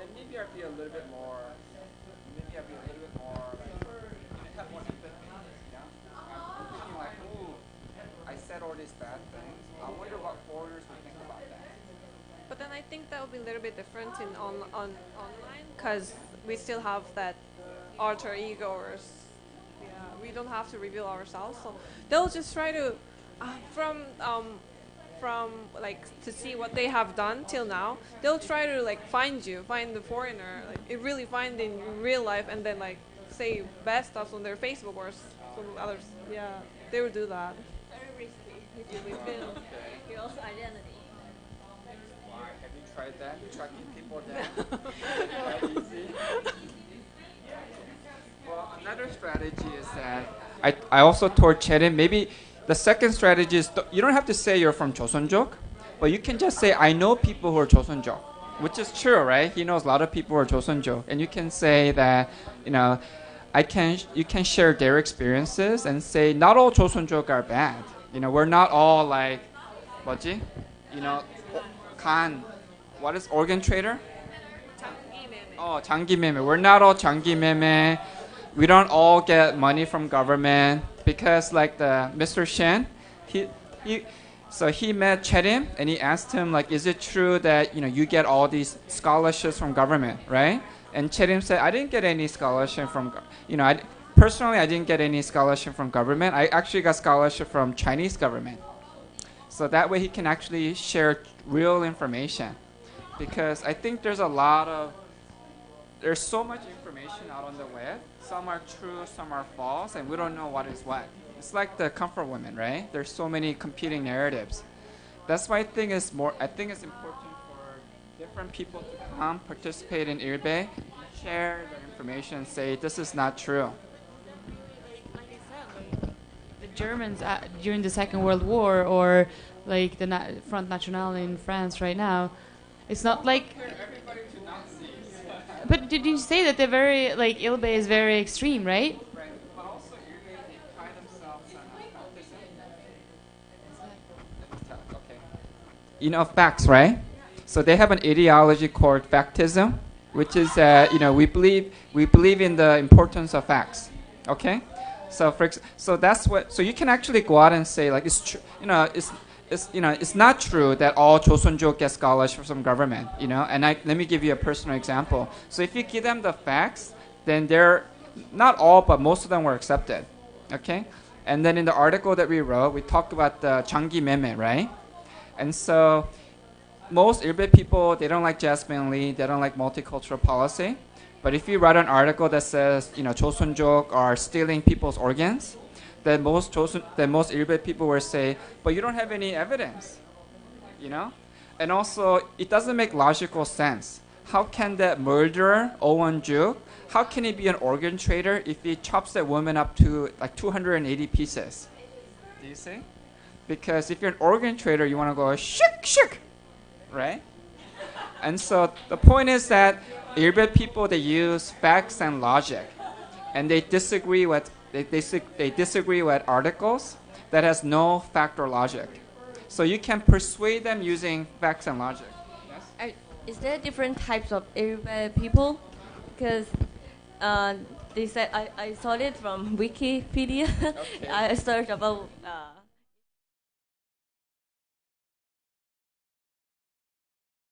then maybe I'd be a little bit more, like, have more empathy, I'm thinking like, ooh, I said all these bad things. I wonder what foreigners would think about that. But then I think that would be a little bit different in online, because we still have that alter ego, or we don't have to reveal ourselves. So they'll just try to, from like to see what they have done till now. They'll try to like find the foreigner, like it really find in real life, and then like say bad stuff on their Facebook or some others. Yeah, they would do that. Very risky if you reveal your identity. Why? Have you tried that? Tracking people down? That easy? Well, another strategy is that I also told Cherin, maybe the second strategy is you don't have to say you're from Joseonjok, but you can just say, I know people who are Joseonjok, which is true, right? He knows a lot of people who are Joseonjok. And you can say that, you can share their experiences and say, not all Joseonjok are bad. We're not all like, 뭐지? What is organ trader? Oh, 장기매매. We're not all 장기매매. We don't all get money from government, because like the Mr. Shen, he met Cherim and he asked him like, is it true that you get all these scholarships from government, right? And Cherim said, I didn't get any scholarship from, personally I didn't get any scholarship from government. I actually got scholarship from Chinese government. So that way he can actually share real information, because I think there's so much information out on the web. Some are true, some are false, and we don't know what is what. It's like the comfort women, right? There's so many competing narratives. That's why I think it's important for different people to come, participate in IRBE, share their information, say this is not true. Like I said, the Germans during the Second World War, or like the Front National in France right now, it's not like. But did you say that they're very, like, ILBE is very extreme, right? Right, but also they pride themselves on okay. Facts, right? So they have an ideology called factism, which is we believe in the importance of facts. Okay, so that's what. So you can actually go out and say like it's true. It's not true that all Joseonjok get scholarships from government, And let me give you a personal example. So if you give them the facts, then they're not all, but most of them were accepted, okay? And then in the article that we wrote, we talked about the 장기 매매, right? And so most IRBE people, they don't like Jasmine Lee, they don't like multicultural policy. But if you write an article that says, Joseonjok are stealing people's organs, then most IRBE people will say, but you don't have any evidence, And also, it doesn't make logical sense. How can that murderer, Owon-juk, how can he be an organ trader if he chops that woman up to like 280 pieces? Do you see? Because if you're an organ trader, you want to go shik, right? And so the point is that IRBE people, they use facts and logic, and they disagree with articles that has no fact or logic. So you can persuade them using facts and logic. Yes? Is there different types of IRBE people? Because they said I saw it from Wikipedia. Okay. I searched about